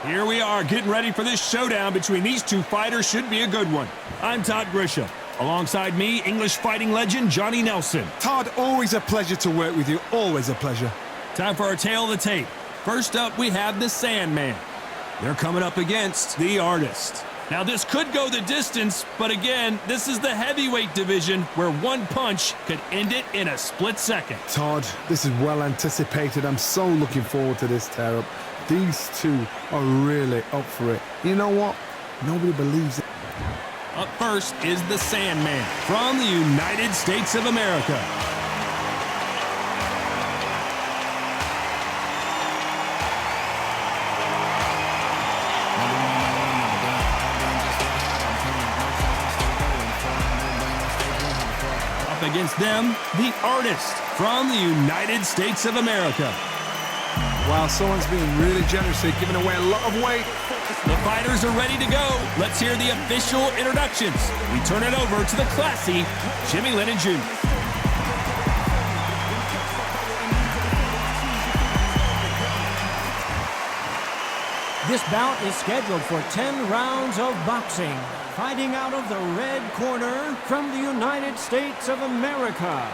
Here we are getting ready for this showdown between these two fighters. Should be a good one. I'm Todd Grisham. Alongside me, English fighting legend Johnny Nelson. Todd, always a pleasure to work with you. Always a pleasure. Time for our tail of the tape. First up, we have the Sandman. They're coming up against the Artist. Now, this could go the distance, but again, this is the heavyweight division where one punch could end it in a split second. Todd, this is well anticipated. I'm so looking forward to this tear-up. These two are really up for it. You know what? Nobody believes it. Up first is the Sandman from the United States of America. Up against them, the Artist from the United States of America. Wow, someone's being really generous here, giving away a lot of weight. The fighters are ready to go. Let's hear the official introductions. We turn it over to the classy Jimmy Lennon Jr. This bout is scheduled for 10 rounds of boxing. Fighting out of the red corner from the United States of America.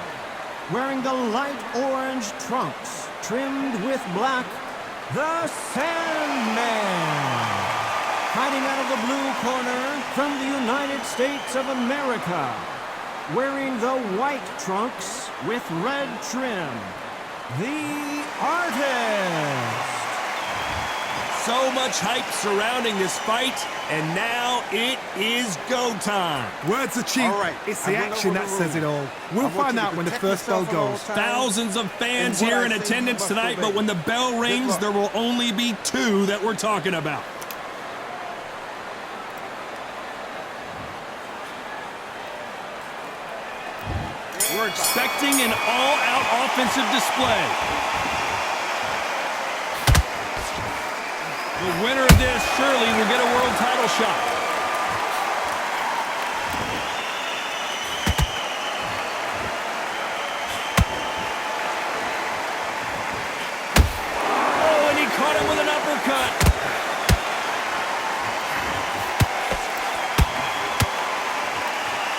Wearing the light orange trunks, trimmed with black, the Sandman. Fighting out of the blue corner from the United States of America. Wearing the white trunks with red trim, the Artist. So much hype surrounding this fight, and now it is go time. Words are cheap. All right, it's the action that says it all. We'll find out when the first bell goes. Thousands of fans here in attendance tonight, but when the bell rings, there will only be two that we're talking about. We're expecting an all-out offensive display. The winner of this surely will get a world title shot. Oh, and he caught him with an uppercut.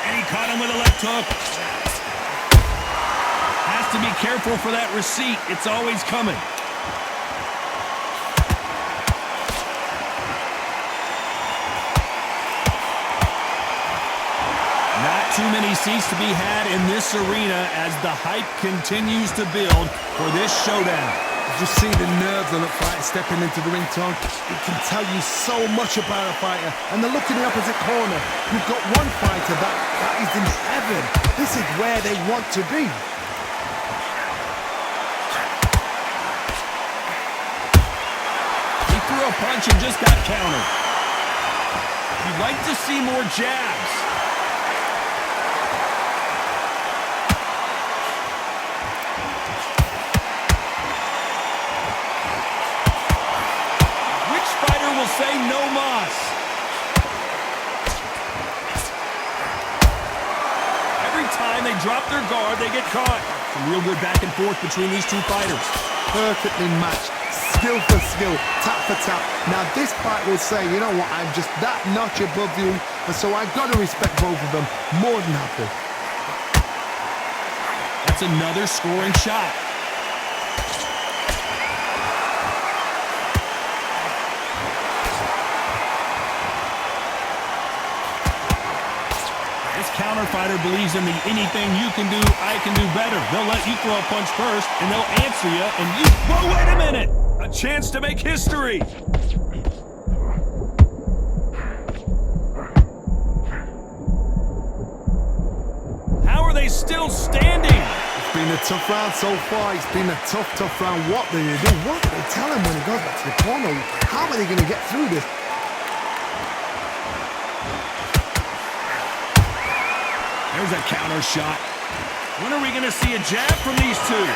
And he caught him with a left hook. Has to be careful for that receipt. It's always coming. Too many seats to be had in this arena as the hype continues to build for this showdown. Just see the nerves on a fighter stepping into the ring, Tom. It can tell you so much about a fighter. And the look in the opposite corner, you've got one fighter that is in heaven. This is where they want to be. He threw a punch and just got countered. You'd like to see more jabs. Say no mas. Every time they drop their guard, they get caught. Some real good back and forth between these two fighters. Perfectly matched. Skill for skill, tap for tap. Now this fight will say, you know what, I'm just that notch above you, and so I've got to respect both of them more than happy. That's another scoring shot. Counter fighter believes in the anything you can do, I can do better. They'll let you throw a punch first, and they'll answer you, and you... Whoa, wait a minute! A chance to make history! How are they still standing? It's been a tough round so far. It's been a tough round. What do they do? What do they tell him when he goes back to the corner? How are they going to get through this? There's a counter shot. When are we going to see a jab from these two?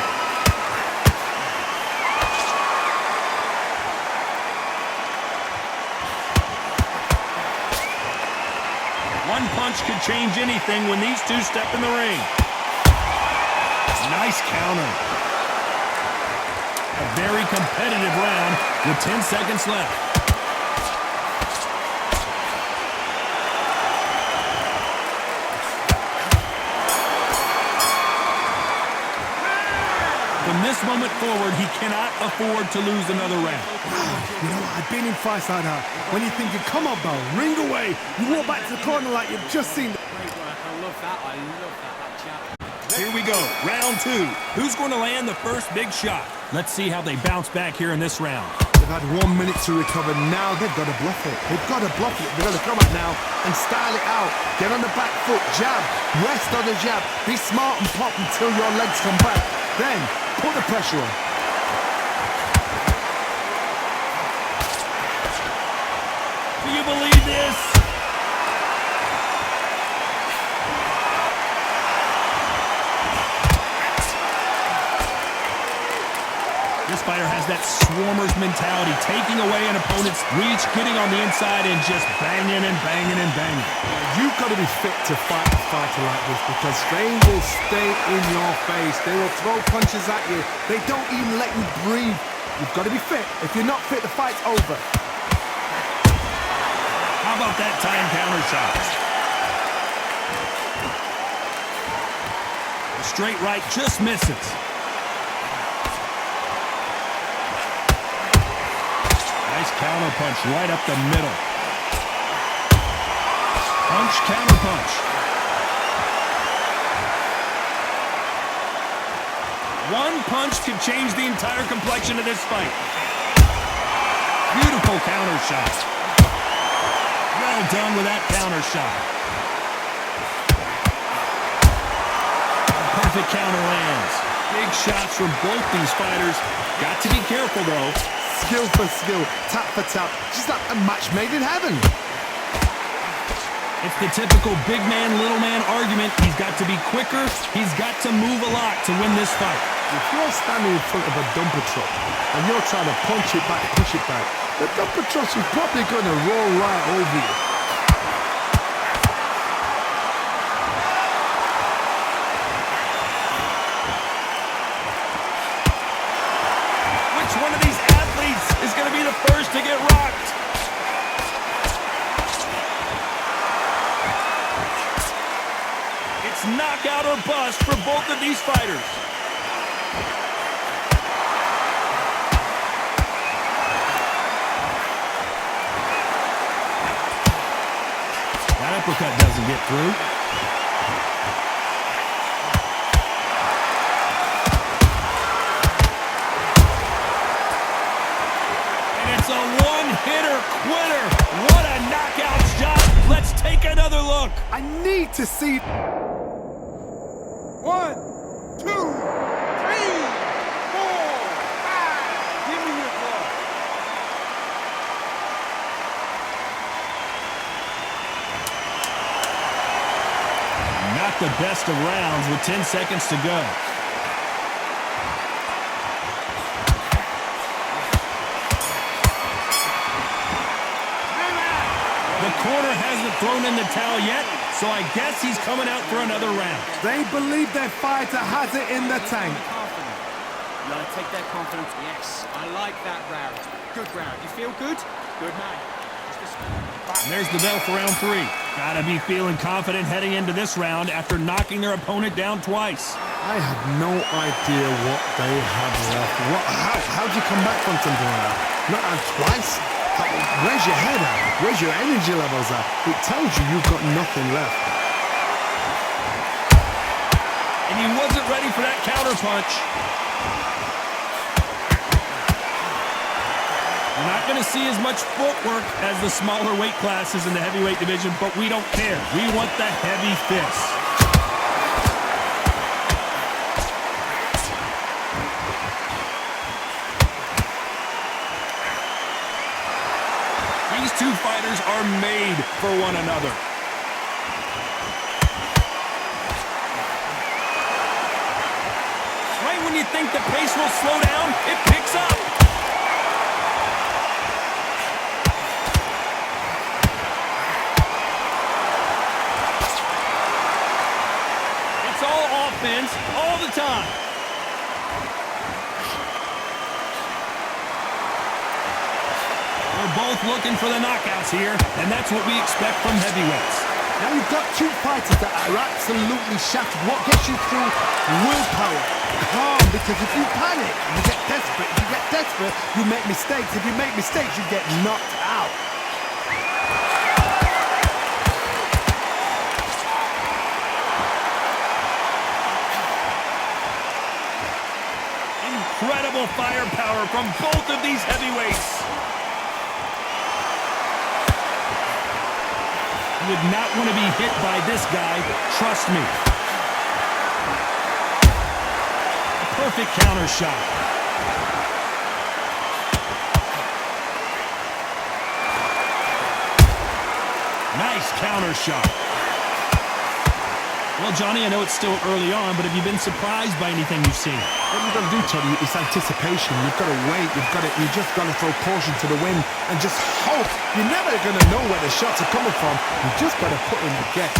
One punch could change anything when these two step in the ring. Nice counter. A very competitive round with 10 seconds left. From this moment forward, he cannot afford to lose another round. You know, I've been in fights like that. When you're thinking, come on, Bout, ring away. You walk back to the corner like you've just seen. Great work. I love that. I love that. That jab. Here we go, round two. Who's going to land the first big shot? Let's see how they bounce back here in this round. They've had 1 minute to recover. Now they've got to bluff it. They've got to bluff it. They've got to come out now and style it out. Get on the back foot, jab, rest on the jab. Be smart and pop until your legs come back. Then put the pressure on. Do you believe this? This fighter has that swarmer's mentality, taking away an opponent's reach, getting on the inside, and just banging and banging and banging. You've got to be fit to fight a fighter like this because they will stay in your face. They will throw punches at you. They don't even let you breathe. You've got to be fit. If you're not fit, the fight's over. How about that time counter shot? The straight right just misses. Nice counter punch right up the middle. Punch, counter punch. One punch could change the entire complexion of this fight. Beautiful counter shot. Well done with that counter shot. Perfect counter lands. Big shots from both these fighters. Got to be careful though. Skill for skill, tap for tap, just like a match made in heaven. It's the typical big man, little man argument. He's got to be quicker. He's got to move a lot to win this fight. If you're standing in front of a dumper truck and you're trying to punch it back, push it back, the dumper truck is probably going to roll right over you. Which one of these athletes is going to be the first to get rocked? It's knockout or bust for both of these fighters. That uppercut doesn't get through. It's a one-hitter quitter. What a knockout shot. Let's take another look. I need to see. 1, 2, 3, 4, 5. Give me your blood. Not the best of rounds with 10 seconds to go. The corner hasn't thrown in the towel yet, so I guess he's coming out for another round. They believe their fighter has it in the tank. Confident. You gotta take their confidence. Yes, I like that round. Good round. You feel good? Good man. And there's the bell for round 3. Gotta be feeling confident heading into this round after knocking their opponent down twice. I have no idea what they have left. How'd you come back from something like that? Not out twice? Where's your head at? Where's your energy levels at? It tells you you've got nothing left. And he wasn't ready for that counter punch. We're not going to see as much footwork as the smaller weight classes in the heavyweight division, but we don't care. We want the heavy fists. These two fighters are made for one another. Right when you think the pace will slow down, it picks up. It's all offense all the time. They're both looking for the knockouts here, and that's what we expect from heavyweights. Now you've got two fighters that are absolutely shattered. What gets you through? Willpower, calm, because if you panic, you get desperate. If you get desperate, you make mistakes. If you make mistakes, you get knocked out. Incredible firepower from both of these heavyweights. You would not want to be hit by this guy, trust me. A perfect counter shot. Nice counter shot. Well, Johnny, I know it's still early on, but have you been surprised by anything you've seen? What you've got to do, Tony, is anticipation. You've got to wait. You just got to throw caution to the wind and just hope. You're never going to know where the shots are coming from. You just got to put in a guess.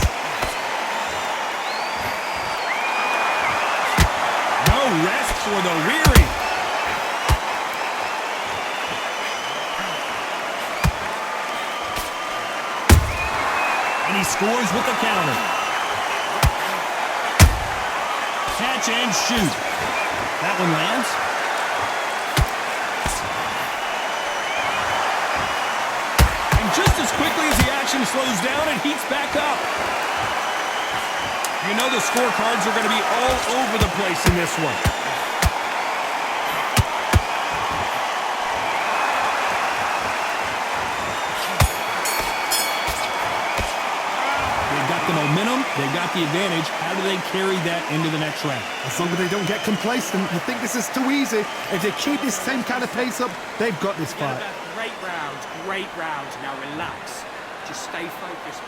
No rest for the weary. And he scores with the counter. Catch and shoot. That one lands. And just as quickly as the action slows down, it heats back up. You know the scorecards are going to be all over the place in this one. The momentum, they got the advantage. How do they carry that into the next round? As long as they don't get complacent, you think this is too easy. If they keep this same kind of pace up, they've got this fight. Great round, great round. Now relax. Just stay focused.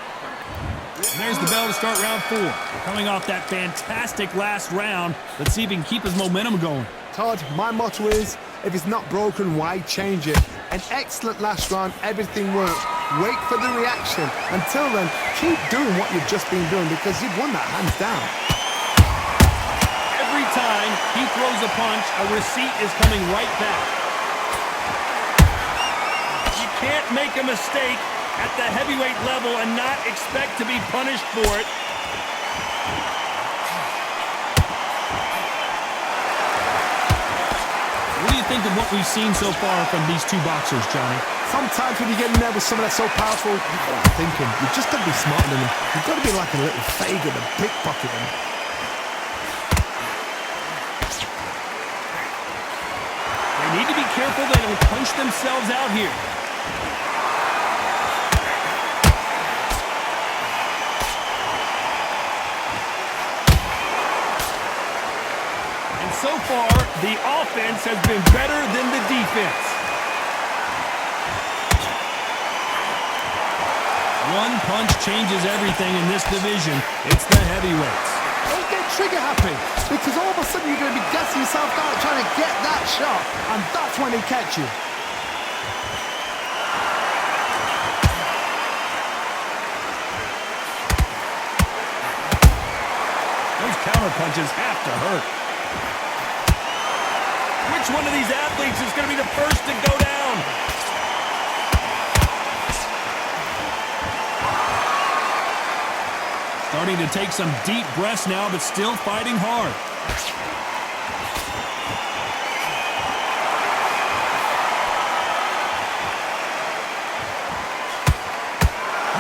And there's the bell to start round 4. Coming off that fantastic last round, let's see if he can keep his momentum going. Todd, my motto is, if it's not broken, why change it? An excellent last round, everything worked. Wait for the reaction. Until then, keep doing what you've just been doing because you've won that hands down. Every time he throws a punch, a receipt is coming right back. You can't make a mistake at the heavyweight level and not expect to be punished for it. What do you think of what we've seen so far from these two boxers, Johnny? Sometimes when you get in there with someone that's so powerful, you've got to think him. You've just got to be smarter than him. You've got to be like a little Fagan and pickpocket him. They need to be careful they don't punch themselves out here. And so far, the offense has been better than the defense. One punch changes everything in this division. It's the heavyweights. Don't get trigger happy because all of a sudden you're going to be gassing yourself down trying to get that shot, and that's when they catch you. Those counter punches have to hurt. Which one of these athletes is going to be the first to go down? Starting to take some deep breaths now, but still fighting hard.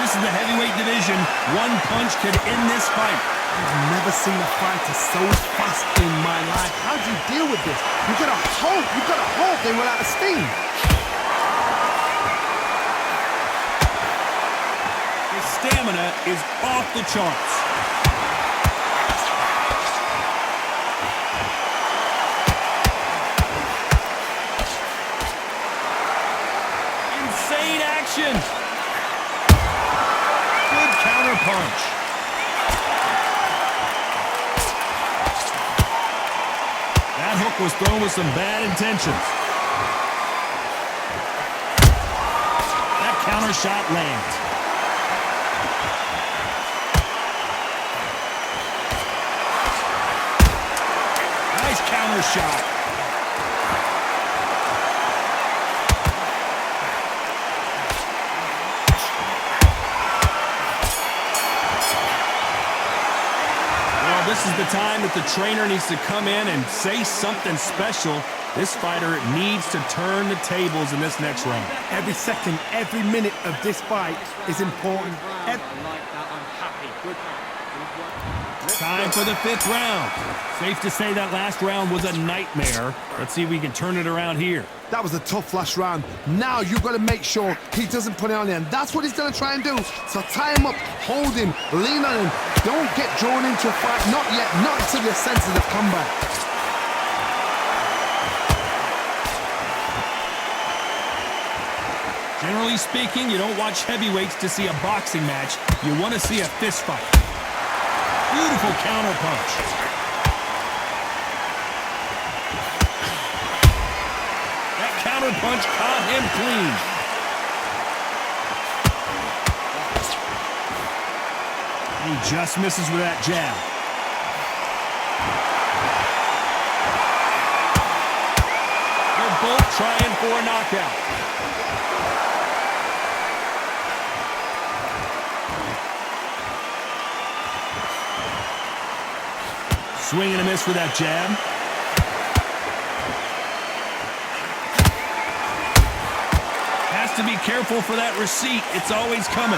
This is the heavyweight division. One punch could end this fight. I've never seen a fighter so fast in my life. How do you deal with this? You've got to hope they run out of steam. His stamina is off the charts. Insane action. Good counter punch. That hook was thrown with some bad intentions. That counter shot lands. Nice counter shot. the time that the trainer needs to come in and say something special. This fighter needs to turn the tables in this next round. Every second, every minute of this fight is important. I like that. I'm happy. Good man. Time for the 5th round. Safe to say that last round was a nightmare. Let's see if we can turn it around here. That was a tough last round. Now you've got to make sure he doesn't put it on him. That's what he's going to try and do. So tie him up, hold him, lean on him. Don't get drawn into a fight. Not yet. Not until your senses have come back. Generally speaking, you don't watch heavyweights to see a boxing match. You want to see a fist fight. Beautiful counter punch. That counter punch caught him clean. He just misses with that jab. They're both trying for a knockout. Swing and a miss with that jab. Has to be careful for that receipt. It's always coming.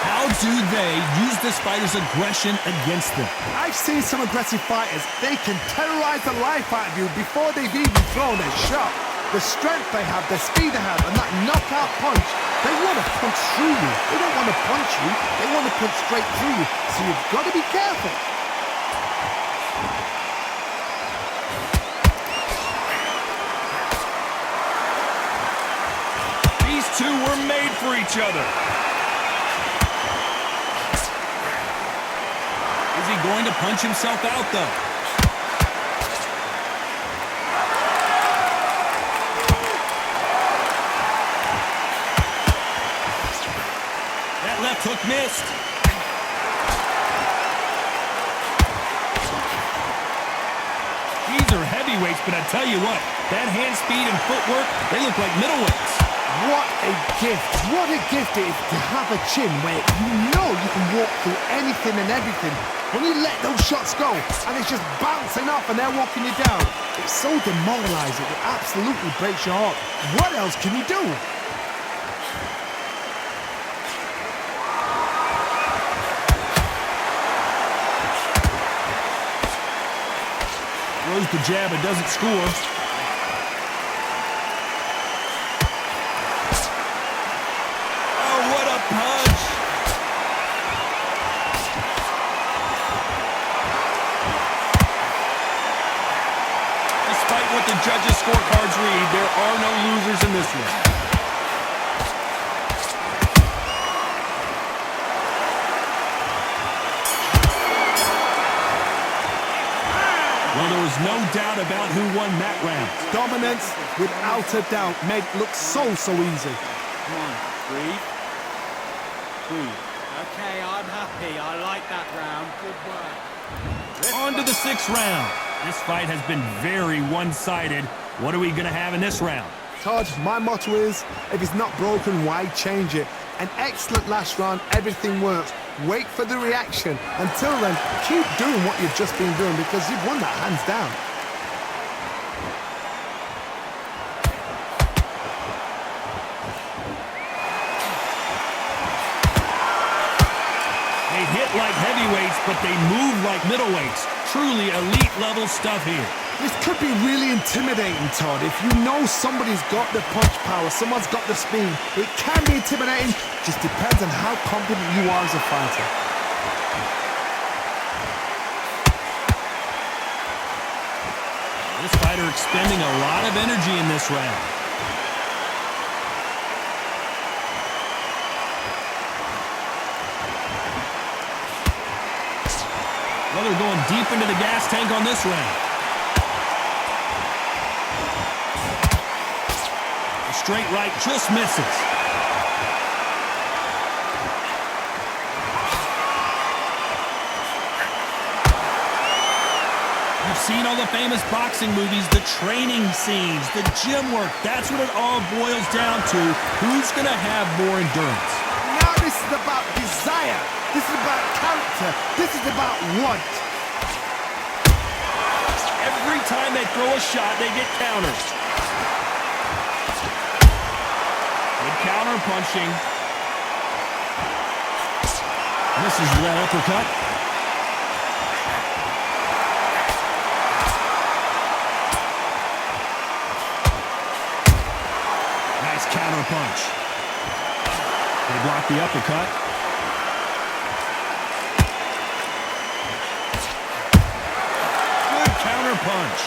How do they use this fighter's aggression against them? I've seen some aggressive fighters. They can terrorize the life out of you before they've even thrown a shot. The strength they have, the speed they have, and that knockout punch, they want to punch through you. They don't want to punch you. They want to punch straight through you. So you've got to be careful. Two were made for each other. Is he going to punch himself out, though? That left hook missed. These are heavyweights, but I tell you what, that hand speed and footwork, they look like middleweights. What a gift. What a gift it is to have a chin where you know you can walk through anything and everything. When you let those shots go and it's just bouncing off and they're walking you down, it's so demoralizing. It absolutely breaks your heart. What else can you do? Throws the jab and doesn't score. Punch. Despite what the judges' scorecards read, there are no losers in this one. Well, there was no doubt about who won that round. Dominance, without a doubt, made it look so easy. Come on, breathe. Okay, I'm happy. I like that round. Good work. On to the 6th round. This fight has been very one-sided. What are we going to have in this round? Todd, my motto is, if it's not broken, why change it? An excellent last round, everything works. Wait for the reaction. Until then, keep doing what you've just been doing because you've won that hands down. They hit like heavyweights, but they move like middleweights. Truly elite-level stuff here. This could be really intimidating, Todd. If you know somebody's got the punch power, someone's got the speed, it can be intimidating. Just depends on how confident you are as a fighter. This fighter expending a lot of energy in this round. Well, they're going deep into the gas tank on this round. A straight right just misses. You've seen all the famous boxing movies, the training scenes, the gym work. That's what it all boils down to. Who's going to have more endurance? Now this is about desire. This is about character. This is about want. Every time they throw a shot, they get counters. Good counter punching. Misses that uppercut. Nice counter punch. They block the uppercut. Good counter punch.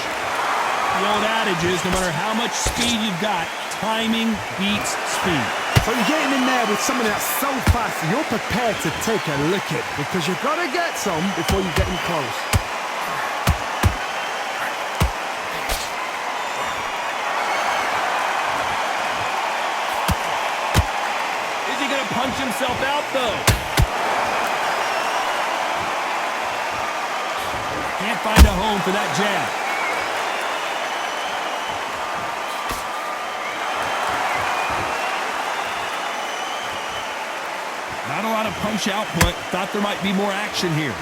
The old adage is no matter how much speed you've got, timing beats speed. So you're getting in there with something that's so fast, you're prepared to take a licking because you've got to get some before you get in close. Is he going to punch himself out, though? Can't find a home for that jab. Not a lot of punch output. Thought there might be more action here.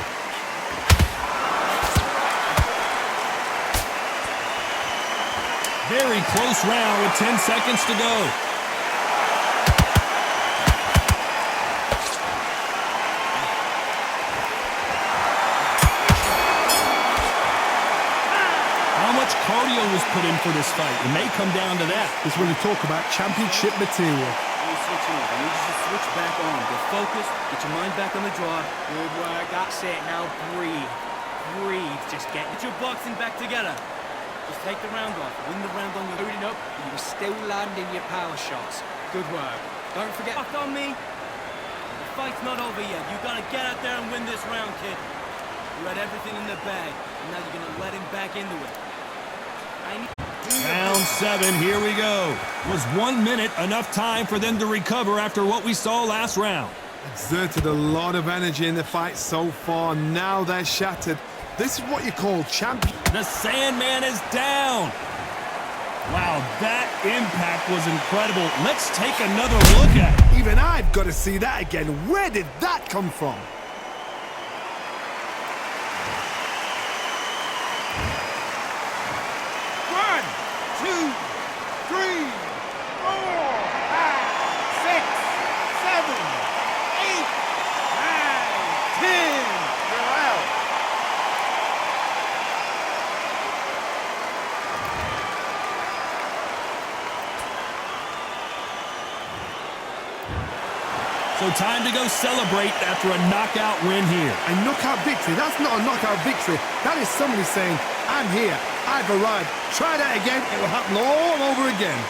Very close round with 10 seconds to go. How much cardio was put in for this fight? It may come down to that. This is when you talk about championship material. Switch on. You need to switch back on. Get focused. Get your mind back on the draw. Good work. That's it. Now breathe. Breathe. Just get your boxing back together. Just take the round off. Win the round on your loading up. You were still landing your power shots. Good work. Don't forget. Fuck on me. The fight's not over yet. You gotta get out there and win this round, kid. You had everything in the bag, and now you're gonna let him back into it. Round 7, here we go. Was 1 minute enough time for them to recover after what we saw last round? Exerted a lot of energy in the fight so far. Now they're shattered. This is what you call champion. The Sandman is down. Wow, that impact was incredible. Let's take another look at it. Even I've got to see that again. Where did that come from? So time to go celebrate after a knockout win here. A knockout victory? That's not a knockout victory. That is somebody saying, I'm here, I've arrived. Try that again, it will happen all over again.